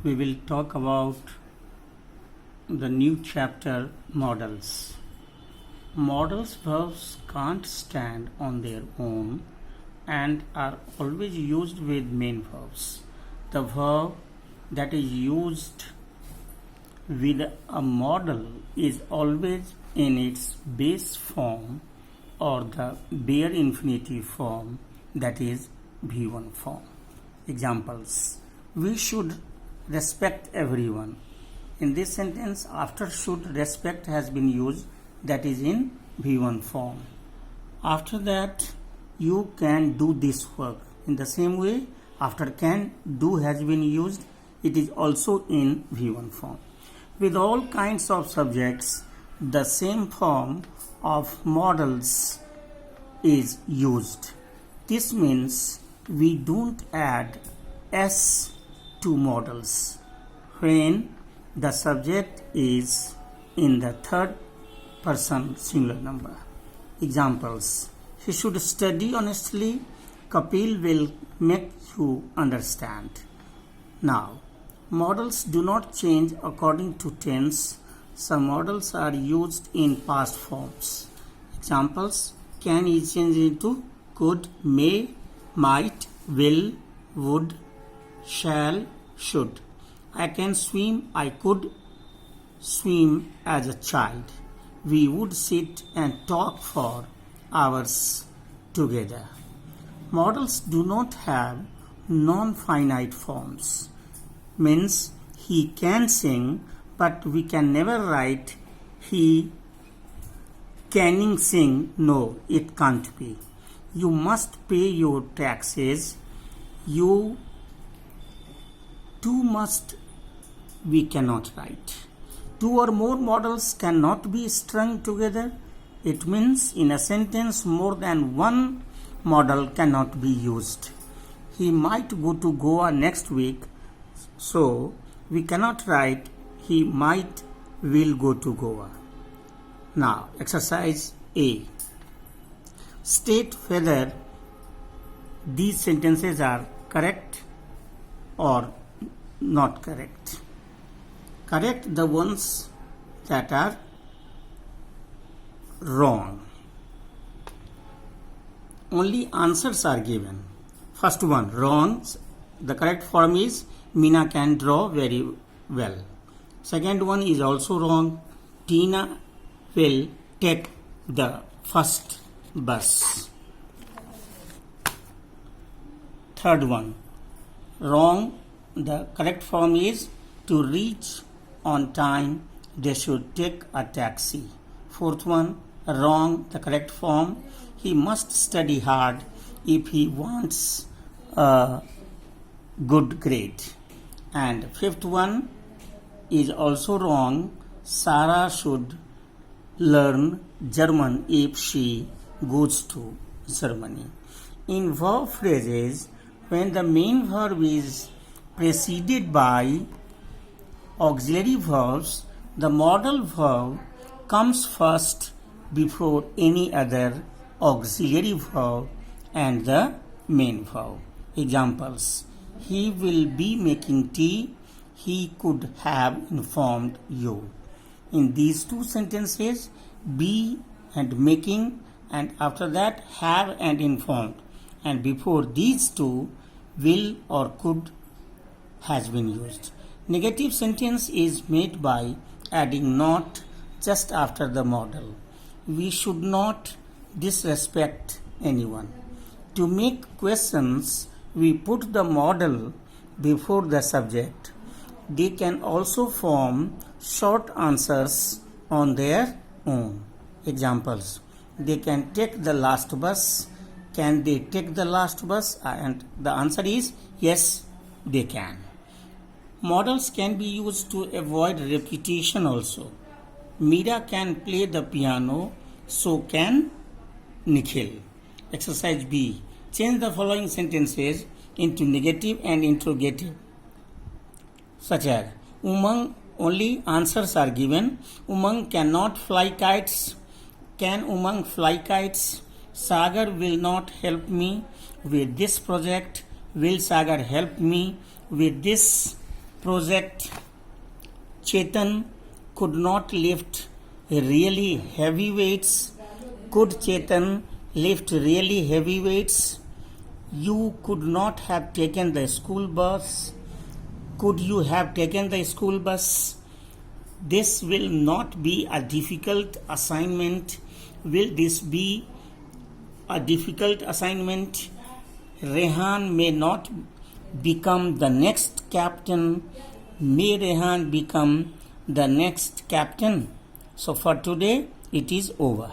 we will talk about the new chapter, modals. Modals verbs can't stand on their own and are always used with main verbs. The verb that is used with a modal is always in its base form or the bare infinitive form, that is V1 form. Examples: we should respect everyone. In this sentence, after should, respect has been used, that is in V1 form. After that, you can do this work. In the same way, after can, do has been used, it is also in V1 form. With all kinds of subjects, the same form of modals is used. This means we don't add s to modals when the subject is in the third person singular number. Examples: he should study honestly. Kapil will make you understand. Now, modals do not change according to tense. Some modals are used in past forms. Examples: can is changed into could, may, might, will, would, shall, should. I can swim. I could swim as a child. We would sit and talk for hours together. Modals do not have non-finite forms. Means he can sing, but we can never write he canning sing. No, it can't be. You must pay your taxes. You too must, we cannot write. Two or more modals cannot be strung together. It means in a sentence more than one modal cannot be used. He might go to Goa next week, so we cannot write he might will go to Goa. Now, exercise A. State whether these sentences are correct or not correct. Correct the ones that are wrong. Only answers are given. First one, wrong. The correct form is Meena can draw very well. Second one is also wrong. Tina will take the first bus. Third one, wrong. The correct form is to reach on time, they should take a taxi. Fourth one, wrong. The correct form, he must study hard if he wants a good grade. And fifth one is also wrong. Sarah should learn German if she goes to Germany. In verb phrases, when the main verb is preceded by auxiliary verbs, the modal verb comes first before any other auxiliary verb and the main verb. Examples: he will be making tea. He could have informed you. In these two sentences, be and making, and after that have and informed, and before these two, will or could has been used. Negative sentence is made by adding not just after the modal. We should not disrespect anyone. To make questions, we put the modal before the subject. They can also form short answers on their own. Examples: they can take the last bus. Can they take the last bus? And the answer is yes, they can. Modals can be used to avoid repetition also. Meera can play the piano, so can Nikhil. Exercise B. Change the following sentences into negative and interrogative, such as Umang, only answers are given. Umang cannot fly kites. Can Umang fly kites? Sagar will not help me with this project. Will Sagar help me with this project. Chetan could not lift really heavy weights. Could Chetan lift really heavy weights? You could not have taken the school bus. Could you have taken the school bus? This will not be a difficult assignment. Will this be a difficult assignment? Rehan may not become the next captain. May Rehan become the next captain. So for today, it is over.